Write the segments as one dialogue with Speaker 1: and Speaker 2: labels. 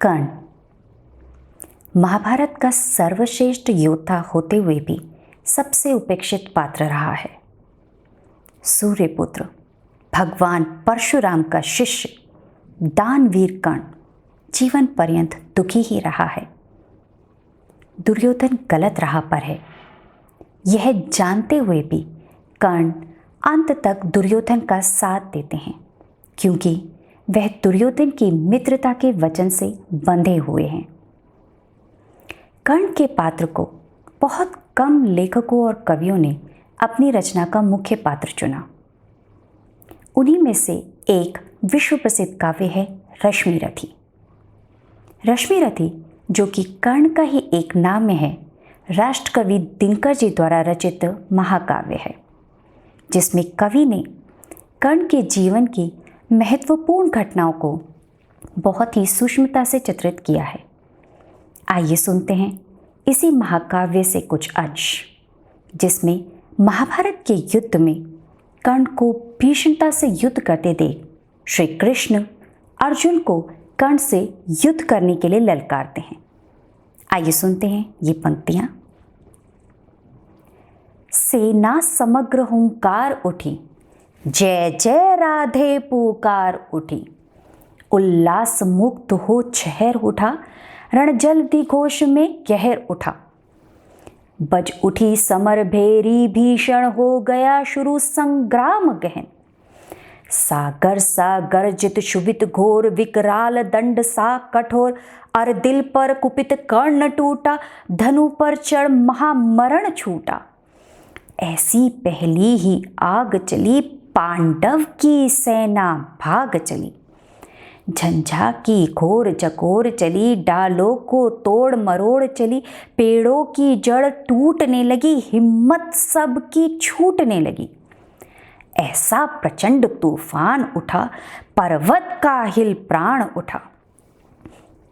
Speaker 1: कर्ण महाभारत का सर्वश्रेष्ठ योद्धा होते हुए भी सबसे उपेक्षित पात्र रहा है। सूर्यपुत्र भगवान परशुराम का शिष्य दानवीर कर्ण जीवन पर्यंत दुखी ही रहा है। दुर्योधन गलत राह पर है, यह जानते हुए भी कर्ण अंत तक दुर्योधन का साथ देते हैं, क्योंकि वह दुर्योधन की मित्रता के वचन से बंधे हुए हैं। कर्ण के पात्र को बहुत कम लेखकों और कवियों ने अपनी रचना का मुख्य पात्र चुना। उन्हीं में से एक विश्व प्रसिद्ध काव्य है रश्मिरथी। रश्मिरथी, जो कि कर्ण का ही एक नाम है, राष्ट्रकवि दिनकर जी द्वारा रचित महाकाव्य है, जिसमें कवि ने कर्ण के जीवन की महत्वपूर्ण घटनाओं को बहुत ही सूक्ष्मता से चित्रित किया है। आइए सुनते हैं इसी महाकाव्य से कुछ अंश, जिसमें महाभारत के युद्ध में कर्ण को भीषणता से युद्ध करते देख श्री कृष्ण अर्जुन को कर्ण से युद्ध करने के लिए ललकारते हैं। आइए सुनते हैं ये पंक्तियां। सेना समग्र हुंकार उठी, जय जय राधे पुकार उठी। उल्लास मुक्त हो छहर उठा, रणजल्दी घोष में कहर उठा। बज उठी समर भेरी, भीषण हो गया शुरू संग्राम गहन। सागर सा गर्जित शुभित घोर, विकराल दंड सा कठोर। अर दिल पर कुपित कर्ण टूटा, धनु पर चढ़ महामरण छूटा। ऐसी पहली ही आग चली, पांडव की सेना भाग चली। झंझा की घोर चकोर चली, डालों को तोड़ मरोड़ चली। पेड़ों की जड़ टूटने लगी, हिम्मत सबकी छूटने लगी। ऐसा प्रचंड तूफान उठा, पर्वत का हिल प्राण उठा।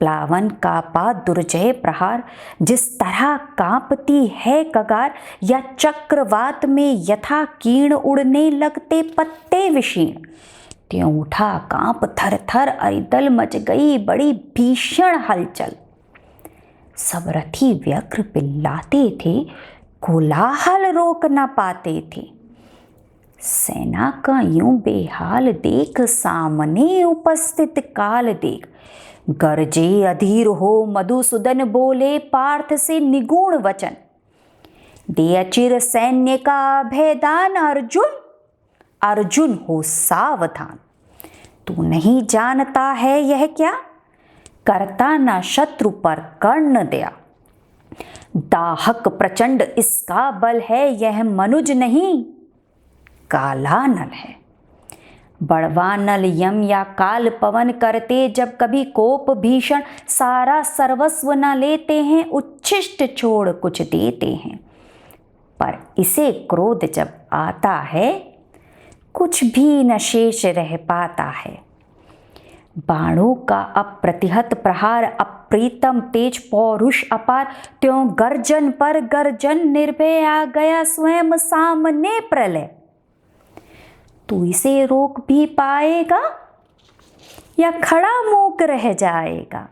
Speaker 1: प्लावन का पा दुर्जय प्रहार, जिस तरह कांपती है कगार। या चक्रवात में यथा कीर्ण, उड़ने लगते पत्ते विशीर्ण। त्यों उठा कांप थर थर, अरिदल मच गई बड़ी भीषण हलचल। सब रथी व्यग्र पिल्लाते थे, कोलाहल रोक न पाते थे। सेना का यूं बेहाल देख, सामने उपस्थित काल देख। गरजे अधीर हो मधुसूदन, बोले पार्थ से निगूढ़ वचन। दे अचिर सैन्य का अभयदान, अर्जुन अर्जुन हो सावधान। तू नहीं जानता है यह क्या, करता ना शत्रु पर कर्ण दया। दाहक प्रचंड इसका बल है, यह मनुज नहीं काला नल है। बड़वा नल यम या काल पवन करते जब कभी कोप भीषण। सारा सर्वस्व न लेते हैं, उच्छिष्ट छोड़ कुछ देते हैं। पर इसे क्रोध जब आता है, कुछ भी न शेष रह पाता है। बाणों का अप्रतिहत प्रहार, अप्रीतम तेज पौरुष अपार। त्यों गर्जन पर गर्जन, निर्भय आ गया स्वयं सामने प्रलय। तू इसे रोक भी पाएगा या खड़ा मूक रह जाएगा।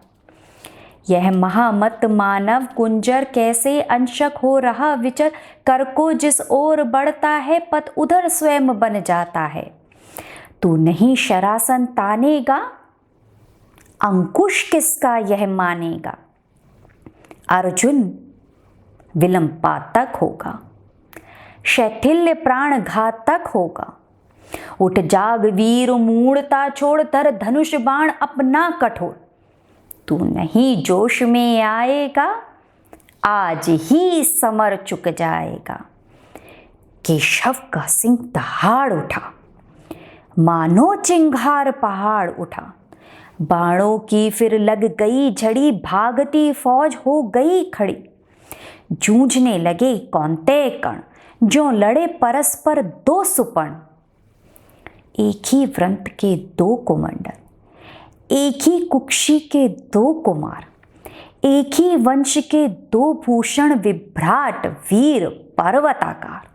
Speaker 1: यह महामत मानव कुंजर, कैसे अंशक हो रहा विचर। कर को जिस ओर बढ़ता है, पथ उधर स्वयं बन जाता है। तू नहीं शरासन तानेगा, अंकुश किसका यह मानेगा। अर्जुन विलंपातक होगा, शैथिल्य प्राण घातक होगा। उठ जाग वीर मूढ़ता छोड़, धर धनुष बाण अपना कठोर। तू नहीं जोश में आएगा, आज ही समर चुक जाएगा। केशव का सिंह दहाड़ उठा, मानो चिंगार पहाड़ उठा। बाणों की फिर लग गई झड़ी, भागती फौज हो गई खड़ी। जूझने लगे कौंतेय कर्ण, जो लड़े परस्पर दो सुपर्ण। एक ही व्रंत के दो कुमंडल, एक ही कुक्षी के दो कुमार। एक ही वंश के दो भूषण, विभ्राट वीर पर्वताकार।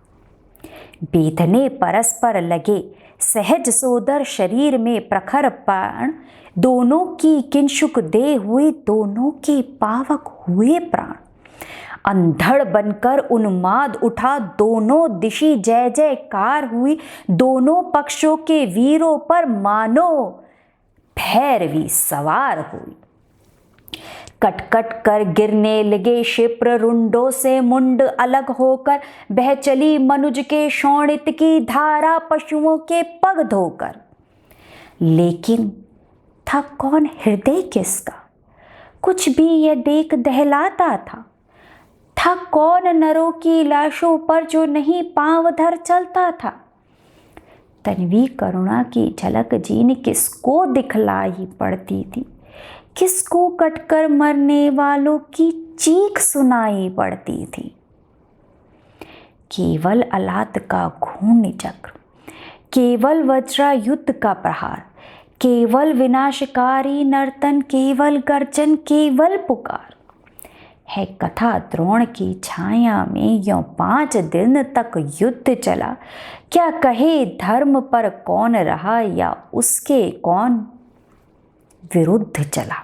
Speaker 1: बेधने परस्पर लगे, सहज सोदर शरीर में प्रखर प्राण, दोनों की किंशुक दे हुए, दोनों के पावक हुए प्राण। अंधड़ बनकर उन्माद उठा, दोनों दिशि जय जयकार हुई, दोनों पक्षों के वीरों पर मानो भैरवी सवार हुई। कटकट कर गिरने लगे क्षिप्र रुंडों से मुंड अलग होकर, बह चली मनुज के शोणित की धारा पशुओं के पग धोकर। लेकिन था कौन हृदय किसका, कुछ भी यह देख दहलाता था कौन नरों की लाशों पर जो नहीं पांव धर चलता था। तन्वी करुणा की झलक जीन किसको दिखलाई पड़ती थी, किसको कटकर मरने वालों की चीख सुनाई पड़ती थी। केवल अलात का घूर्ण चक्र, केवल वज्रायुद्ध का प्रहार, केवल विनाशकारी नर्तन, केवल गर्जन, केवल पुकार है कथा। द्रोण की छाया में यों 5 दिन तक युद्ध चला, क्या कहे धर्म पर कौन रहा या उसके कौन विरुद्ध चला।